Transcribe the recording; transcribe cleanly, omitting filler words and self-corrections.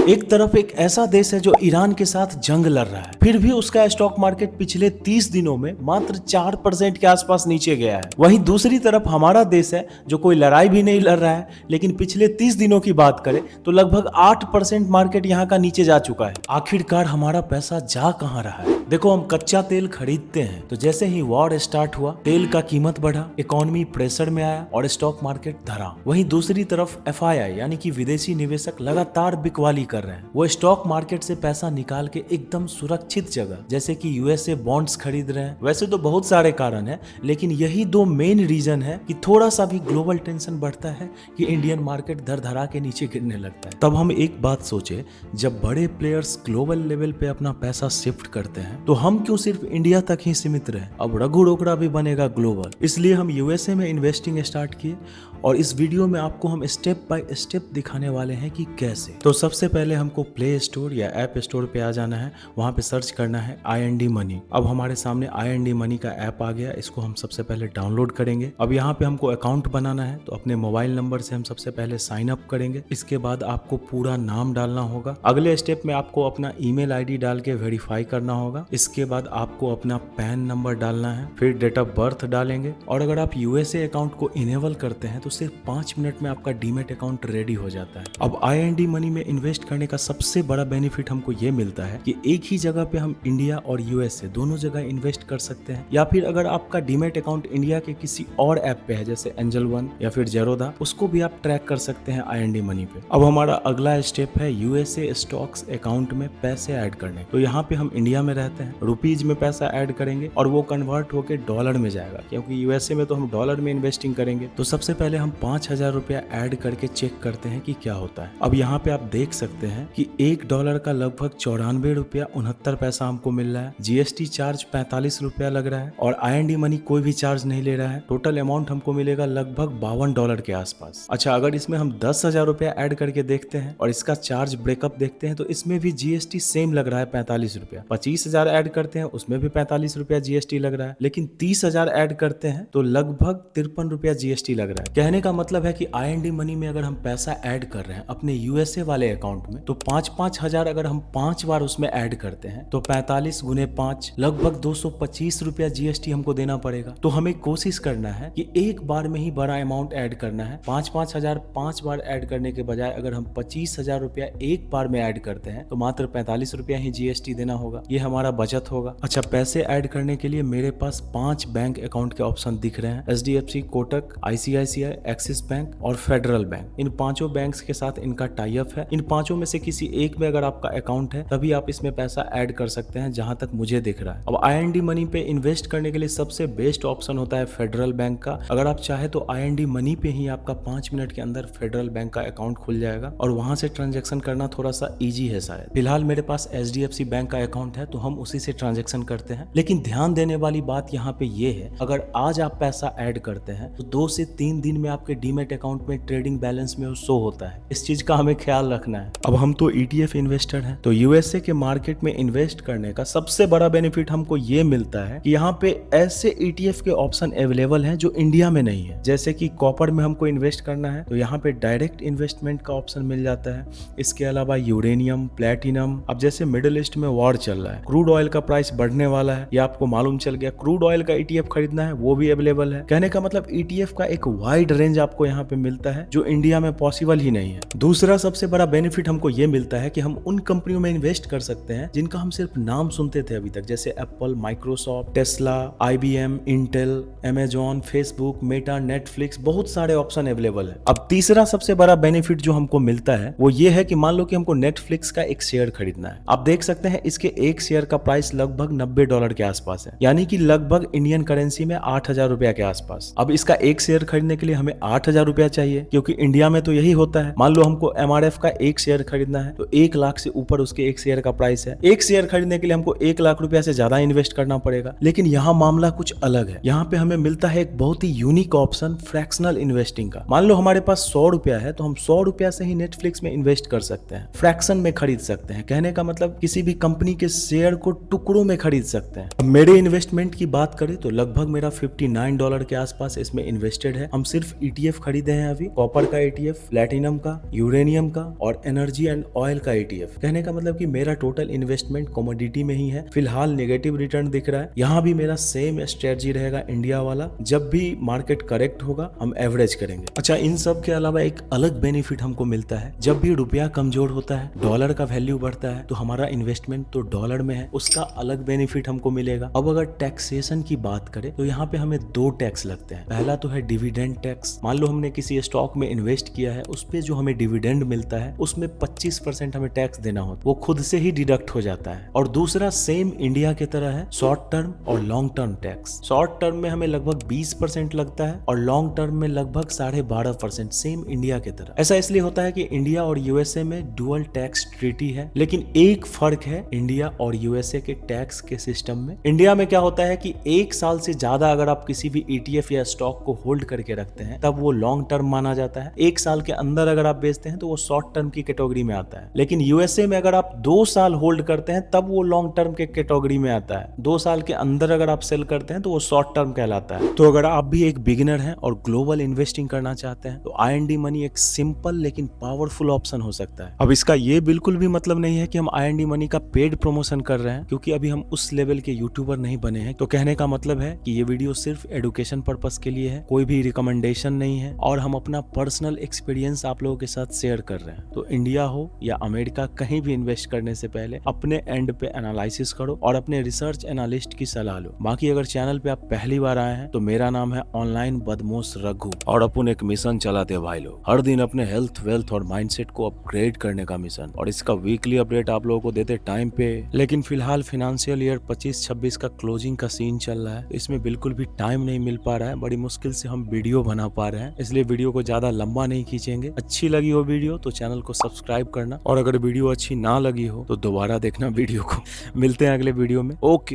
एक तरफ एक ऐसा देश है जो ईरान के साथ जंग लड़ रहा है, फिर भी उसका स्टॉक मार्केट पिछले 30 दिनों में मात्र 4% के आसपास नीचे गया है। वहीं दूसरी तरफ हमारा देश है जो कोई लड़ाई भी नहीं लड़ रहा है, लेकिन पिछले 30 दिनों की बात करें तो लगभग 8% मार्केट यहाँ का नीचे जा चुका है। आखिरकार हमारा पैसा जा कहाँ रहा है? देखो, हम कच्चा तेल खरीदते हैं तो जैसे ही वॉर स्टार्ट हुआ, तेल का कीमत बढ़ा, इकोनॉमी प्रेशर में आया और स्टॉक मार्केट धरा। वहीं दूसरी तरफ एफआईआई यानी कि विदेशी निवेशक लगातार बिकवाली कर रहे हैं। वो स्टॉक मार्केट से पैसा निकाल के एकदम सुरक्षित जगह जैसे कि यूएसए बॉन्ड्स खरीद रहे हैं। वैसे तो बहुत सारे कारण हैं, लेकिन यही दो मेन रीजन है कि थोड़ा सा भी ग्लोबल टेंशन बढ़ता है कि इंडियन मार्केट धर धरा के नीचे गिरने लगता है। तब हम एक बात सोचे, जब बड़े प्लेयर्स ग्लोबल लेवल पे अपना पैसा शिफ्ट करते हैं तो हम क्यों सिर्फ इंडिया तक ही सीमित रहे? अब रघु रोकड़ा भी बनेगा ग्लोबल। इसलिए हम यूएसए में इन्वेस्टिंग स्टार्ट किए और इस वीडियो में आपको हम स्टेप बाय स्टेप दिखाने वाले हैं कि कैसे। तो सबसे पहले हमको प्ले स्टोर या ऐप स्टोर पे आ जाना है, वहां पे सर्च करना है IND मनी। अब हमारे सामने IND मनी का ऐप आ गया, इसको हम सबसे पहले डाउनलोड करेंगे। अब यहाँ पे हमको अकाउंट बनाना है, तो अपने मोबाइल नंबर से हम सबसे पहले साइन अप करेंगे। इसके बाद आपको पूरा नाम डालना होगा। अगले स्टेप में आपको अपना ईमेल ID डाल के वेरीफाई करना होगा। इसके बाद आपको अपना पैन नंबर डालना है, फिर डेट ऑफ बर्थ डालेंगे। और अगर आप यूएसए अकाउंट को इनेबल करते हैं तो सिर्फ 5 मिनट में आपका डीमेट अकाउंट रेडी हो जाता है। अब IND मनी में इन्वेस्ट करने का सबसे बड़ा बेनिफिट हमको ये मिलता है कि एक ही जगह पे हम इंडिया और यूएसए दोनों जगह इन्वेस्ट कर सकते हैं, या फिर अगर आपका डीमेट अकाउंट इंडिया के किसी और ऐप पे है जैसे एंजल वन या फिर जेरोदा, उसको भी आप ट्रैक कर सकते हैं IND मनी पे। अब हमारा अगला स्टेप है यूएसए स्टॉक्स अकाउंट में पैसे ऐड करने। तो यहाँ पे हम इंडिया में रहते हैं, रुपीज में पैसा ऐड करेंगे और वो कन्वर्ट होकर डॉलर में जाएगा, क्योंकि यूएसए में तो हम डॉलर में इन्वेस्टिंग करेंगे। तो सबसे पहले हम 5,000 रुपया ऐड करके चेक करते हैं कि क्या होता है। अब यहाँ पे आप देख सकते हैं कि $1 का लगभग 94 रुपया 69 पैसा हमको मिल रहा है। जीएसटी चार्ज 45 रुपया लग रहा है और IND मनी कोई भी चार्ज नहीं ले रहा है। टोटल अमाउंट हमको मिलेगा लगभग $52 के आसपास। अच्छा, अगर इसमें हम 10,000 रुपया ऐड करके देखते हैं और इसका चार्ज ब्रेकअप देखते हैं तो इसमें भी जीएसटी सेम लग रहा है 45 रुपया। 25,000 ऐड करते हैं, उसमें भी 45 रुपया जीएसटी लग रहा है। लेकिन 30,000 ऐड करते हैं तो लगभग 53 रुपया जीएसटी लग रहा है। कहने का मतलब है कि IND मनी में अगर हम पैसा ऐड कर रहे हैं अपने यूएसए वाले अकाउंट में, तो 5-5 हजार अगर हम 5 बार उसमें ऐड करते हैं तो 45 गुने 5 लगभग 225 रुपया जीएसटी हमको देना पड़ेगा। तो हमें कोशिश करना है कि एक बार में ही बड़ा अमाउंट ऐड करना है। 5-5 हजार 5 बार ऐड करने के बजाय अगर हम 25,000 रुपया एक बार में ऐड करते हैं तो मात्र 45 रुपया ही जीएसटी देना होगा। ये हमारा बचत होगा। अच्छा, पैसे ऐड करने के लिए मेरे पास 5 बैंक अकाउंट के ऑप्शन दिख रहे हैं, HDFC, Kotak, ICICI, axis bank और फेडरल बैंक। इन पांचों बैंक्स के साथ इनका टाई अप है। इन पांचों में से किसी एक में अगर आपका अकाउंट है तभी आप इसमें पैसा ऐड कर सकते हैं, जहां तक मुझे दिख रहा है। अब IND मनी पे इन्वेस्ट करने के लिए सबसे बेस्ट ऑप्शन होता है फेडरल बैंक का। अगर आप चाहे तो IND मनी पे ही आपका 5 मिनट के अंदर फेडरल बैंक का अकाउंट खुल जाएगा और वहां से ट्रांजेक्शन करना थोड़ा सा ईजी है शायद। फिलहाल मेरे पास HDFC बैंक का अकाउंट है तो हम उसी से ट्रांजेक्शन करते हैं। लेकिन ध्यान देने वाली बात यहाँ पे ये है, अगर आज आप पैसा ऐड करते हैं तो 2 से 3 दिन में आपके डीमेट अकाउंट में ट्रेडिंग बैलेंस में वो शो होता है। इस चीज का हमें ख्याल रखना है। अब हम तो ETF इन्वेस्टर हैं, तो यूएसए के मार्केट में इन्वेस्ट करने का सबसे बड़ा बेनिफिट हमको ये मिलता है कि यहाँ पे ऐसे ETF के ऑप्शन अवेलेबल हैं जो इंडिया में नहीं है। जैसे कि कॉपर में हमको इन्वेस्ट करना है तो यहाँ पे डायरेक्ट इन्वेस्टमेंट का ऑप्शन मिल जाता है। इसके अलावा यूरेनियम, प्लेटिनम, अब जैसे मिडिल ईस्ट में वॉर चल रहा है, क्रूड ऑयल का प्राइस बढ़ने वाला है, ये आपको मालूम चल गया, क्रूड ऑयल का ETF खरीदना है वो भी अवेलेबल है। कहने का मतलब ETF का एक वाइड रेंज आपको यहाँ पे मिलता है जो इंडिया में पॉसिबल ही नहीं है। दूसरा सबसे बड़ा बेनिफिट हमको ये मिलता है कि हम उन कंपनियों में इन्वेस्ट कर सकते हैं जिनका हम सिर्फ नाम सुनते थे अभी तक, जैसे Apple, Microsoft, Tesla, IBM, Intel, Amazon, Facebook, Meta, Netflix, बहुत सारे ऑप्शन अवेलेबल है। अब तीसरा सबसे बड़ा बेनिफिट जो हमको मिलता है वो ये है कि मान लो कि हमको नेटफ्लिक्स का एक शेयर खरीदना है। आप देख सकते हैं इसके एक शेयर का प्राइस लगभग $90 के आसपास है, यानी कि लगभग इंडियन करेंसी में 8,000 रुपया के आसपास। अब इसका एक शेयर खरीदने के लिए हमें 8,000 रुपया चाहिए, क्योंकि इंडिया में तो यही होता है। मान लो हमको MRF का एक शेयर खरीदना है तो 1 लाख से ऊपर उसके एक शेयर का प्राइस है। एक शेयर खरीदने के लिए हमको 1 लाख रुपया से ज्यादा इन्वेस्ट करना पड़ेगा। लेकिन यहाँ मामला कुछ अलग है। यहाँ पे हमें मिलता है एक बहुत ही यूनिक ऑप्शन फ्रैक्शनल इन्वेस्टिंग का। मान लो हमारे पास 100 रुपया है तो हम 100 रुपया से ही नेटफ्लिक्स में इन्वेस्ट कर सकते हैं, फ्रैक्शन में खरीद सकते हैं। कहने का मतलब किसी भी कंपनी के शेयर को टुकड़ों में खरीद सकते हैं। अब मेरे इन्वेस्टमेंट की बात करें तो लगभग मेरा $59 के आसपास इसमें इन्वेस्टेड है। हम सिर्फ सिर्फ ETF खरीदे हैं अभी, कॉपर का ETF, प्लेटिनम का, यूरेनियम का और एनर्जी एंड ऑयल का ETF। कहने का मतलब कि मेरा टोटल इन्वेस्टमेंट कमोडिटी में ही है। फिलहाल नेगेटिव रिटर्न दिख रहा है। यहाँ भी मेरा सेम स्ट्रेटजी रहेगा इंडिया वाला, जब भी मार्केट करेक्ट होगा हम एवरेज करेंगे। अच्छा, इन सब के अलावा एक अलग बेनिफिट हमको मिलता है, जब भी रुपया कमजोर होता है, डॉलर का वैल्यू बढ़ता है, तो हमारा इन्वेस्टमेंट तो डॉलर में है, उसका अलग बेनिफिट हमको मिलेगा। अब अगर टैक्सेशन की बात करें तो यहाँ पे हमें 2 टैक्स लगते हैं। पहला तो है डिविडेंड टैक्स। मान लो हमने किसी स्टॉक में इन्वेस्ट किया है, उस पे जो हमें डिविडेंड मिलता है उसमें 25% हमें टैक्स देना होता है, वो खुद से ही डिडक्ट हो जाता है। और दूसरा सेम इंडिया की तरह है, शॉर्ट टर्म और long term tax. Short term में हमें लगभग 20% लगता है और लॉन्ग टर्म में लगभग 12.5%, सेम इंडिया की तरह। ऐसा इसलिए होता है कि इंडिया और यूएसए में डुअल टैक्स ट्रीटी है, लेकिन एक फर्क है इंडिया और यूएसए के टैक्स के सिस्टम में। इंडिया में क्या होता है कि 1 साल से ज्यादा अगर आप किसी भी ETF या स्टॉक को होल्ड करके रखते हैं तब वो लॉन्ग टर्म माना जाता है। 1 साल के अंदर अगर आप बेचते हैं तो वो शॉर्ट टर्म की कैटेगरी में आता है। लेकिन यूएसए में अगर आप 2 साल होल्ड करते हैं तब वो लॉन्ग टर्म के कैटेगरी में आता है। 2 साल के अंदर अगर आप सेल करते हैं तो वो शॉर्ट टर्म कहलाता है। तो अगर आप भी एक बिगिनर हैं और ग्लोबल इन्वेस्टिंग करना चाहते हैं तो IND मनी एक सिंपल लेकिन पावरफुल ऑप्शन हो सकता है। अब इसका ये बिल्कुल भी मतलब नहीं है कि हम IND मनी का पेड प्रमोशन कर रहे हैं, क्योंकि अभी हम उस लेवल के यूट्यूबर नहीं बने हैं। तो कहने का मतलब है कि ये वीडियो सिर्फ एडुकेशन पर्पस के लिए है, कोई भी रिकमेंडेशन नहीं है और हम अपना पर्सनल एक्सपीरियंस आप लोगों के साथ शेयर कर रहे हैं। तो इंडिया हो या अमेरिका, कहीं भी इन्वेस्ट करने से पहले अपने एंड पे एनालिसिस करो और अपने रिसर्च एनालिस्ट की सलाह लो। बाकी अगर चैनल पे आप पहली बार आए हैं तो मेरा नाम है ऑनलाइन बदमाश रघु और अपन एक मिशन चलाते हैं भाई लोग, हर दिन अपने हेल्थ, वेल्थ और माइंडसेट को अपग्रेड करने का मिशन। और इसका वीकली अपडेट आप लोगों को देते टाइम पे। लेकिन फिलहाल फाइनेंशियल ईयर 25-26 का क्लोजिंग का सीन चल रहा है, तो इसमें बिल्कुल भी टाइम नहीं मिल पा रहा है। बड़ी मुश्किल से हम वीडियो बना पा रहे हैं, इसलिए वीडियो को ज्यादा लंबा नहीं खींचेंगे। अच्छी लगी हो वीडियो तो चैनल को सब्सक्राइब करना, और अगर वीडियो अच्छी ना लगी हो तो दोबारा देखना वीडियो को। मिलते हैं अगले वीडियो में। ओके।